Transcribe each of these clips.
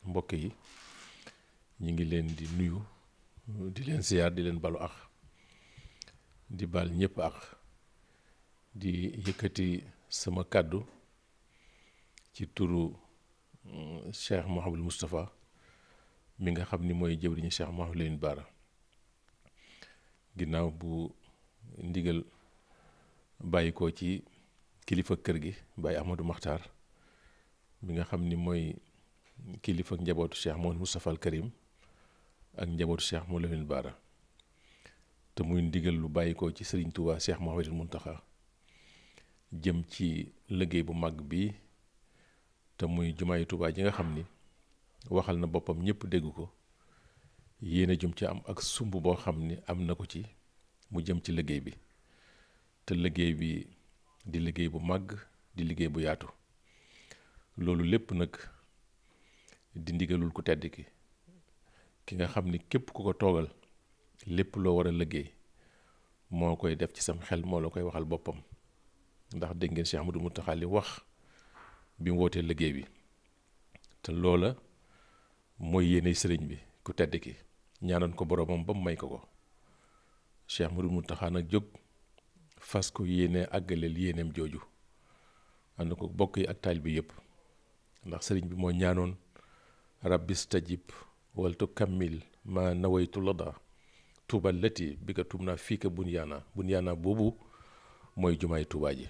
mbokk yi ñi ngi leen di nuyu di leen ziar di leen balu ak di bal ñëpp ak di yëkkati sama kàddu ci turu Cheikh Mouhamadou Moustapha mi nga xam ni mooy jëwriñu Cheikh Mouhamadou Lamine Bara ginnaaw bu ndigal bàyyi ko ci kilifa kër gi Baye Ahmadou Makhtar mi nga xam ni mooy kilifa njabootu Cheikh Mouhamadou Moustapha al Karim ak njabootu Cheikh Mouhamadou Lamine Bara te muy ndigal lu bàyyi ko ci Serigne Touba Cheikh Mouhamadou Mountakha jëm ci liggéey bu mag bi te muy jumaay Touba ji nga xam ni waxal na boppam ñëpp dégg ko yéene jum ci am ak sumb boo xam ni am na ko ci mu jëm ci liggéey bi te liggéey bi di liggéey bu màgg di liggéey bu yaatu loolu lépp nag di ndigalul ku tedd ki nga xam ni képp ku ko toogal lépp loo war a liggéey moo koy def ci sam xel moo la koy waxal boppam ndax dégg ngeen Cheikh Ahmadou Mountakha li wax bi mu wootee liggéey bi te loola mooy yéene sëriñ bi ku tedd ki ñaanoon ko boromam ba mu may ko ko Cheikh Ahmadou Mountakha nag jóg fas ko yéene àggaleel yéeneem jooju ànd ko bokk yi ak taalibe bi yëpp ndax sëriñ bi moo ñaanoon rabbi stajib wal tukammil ma nawaytu lada tuubal lati bi ka tum naa fii ka bunyaana boobu mooy jumaay Tuubaa ji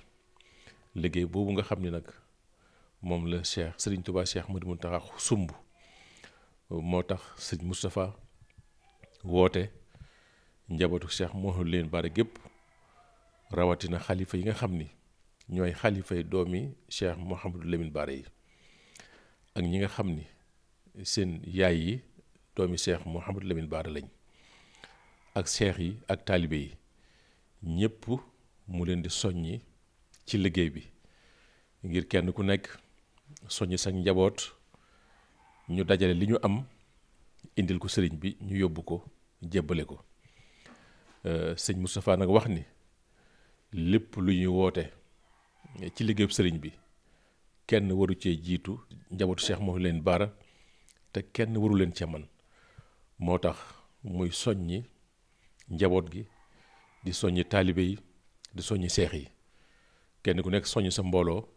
liggéey boobu nga xam ni nag moom la Cheikh Sëriñ Tuubaa Cheikh Ahmadou Mountakha sumb moo tax sëñ Moustapha woote njabootu Cheikh Mouhamadou Lamine Bara gépp rawatina xalifa yi nga xam ni ñooy xalifay doomi Cheikh Mouhamadou Lamine Bara yi ak ñi nga xam ni seen yaay yi doomi Cheikh Mouhamadou Lamine Bara lañ ak cheikh yi ak taalibe yi ñépp mu leen di soññi ci liggéey bi ngir kenn ku nekk soññi sa njaboot ñu dajale li ñu am indil ko sëriñ bi ñu yóbbu ko jébbale ko sëñ Moustapha nag wax ni lépp lu ñuy woote ci liggéeyu sëriñ bi kenn waru cee jiitu njabootu Cheikh Mouhamadou Lamine Bara te kenn waru leen ca man moo tax muy soññi njaboot gi di soññi taalibe yi di soññi seex yi kenn ku nekk soññ sa mbooloo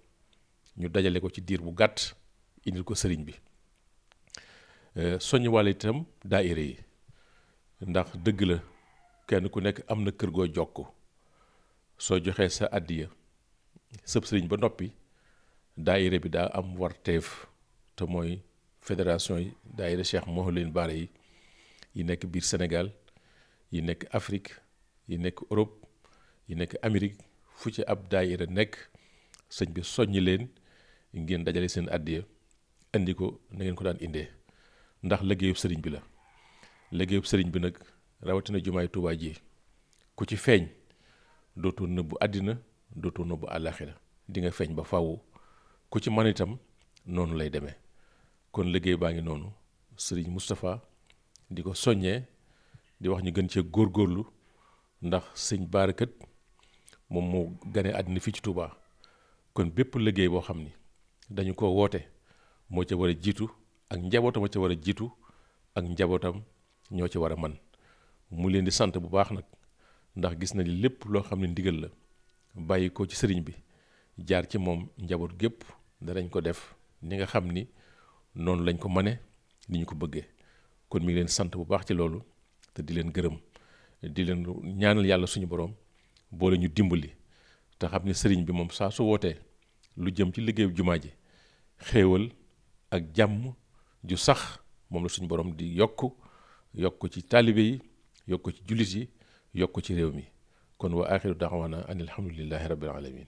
ñu dajale ko ci diir bu gàtt indil ko sëriñ bi soññ wàll itam daayira yi ndax dëgg la kenn ku nekk am na kër goo jokk soo joxee sa àddiya sëb sëriñ ba noppi daayira bi daa am warteef te mooy fédération yi daayira Cheikh Mouhamadou Lamine Bara yi nekk biir Sénégal yi nekk Afrique yi nekk Europe yi nekk Amérique fu ci ab daayira nekk sëñ bi soññi leen ngeen dajale seen àddiya indi ko na ngeen ko daan indee ndax liggéeyub sëriñ bi la liggéeyub sëriñ bi nag rawatina jumaay Tuubaa ji ku ci feeñ dootoo nëbbu àddina dootoo nëbbu àllaaxira di nga feeñ ba faaw ku ci man itam noonu lay demee kon liggéey baa ngi noonu sëriñ Moustapha di ko soññee di wax ñu gën cee góorgóorlu ndax sëñ Bara kat moom moo gane àddina fii ci Touba kon bépp liggéey boo xam ni dañu ko woote moo ca war a jiitu ak njabootam moo ca war a jiitu ak njabootam ñoo ci war a man mu leen di sant bu baax nag ndax gis na ni lépp loo xam ne ndigal la bàyyi ko ci sëriñ bi jaar ci moom njaboot gépp danañ ko def ni nga xam ni noonu lañ ko mane ni ñu ko bëggee kon mi ngi leen sant bu baax ci loolu te di leen gërëm di leen ñaanal yàlla suñu borom boole ñu dimbali te xam ne sëriñ bi moom saa su wootee lu jëm ci liggéeyu jumaa ji xéewal ak jàmm ju sax moom la suñu borom di yokk ci taalibe yi yokk ci jullit yi yokk ci réew mi kon wa axiru daawaana an alhamdulillahi rabbil alamin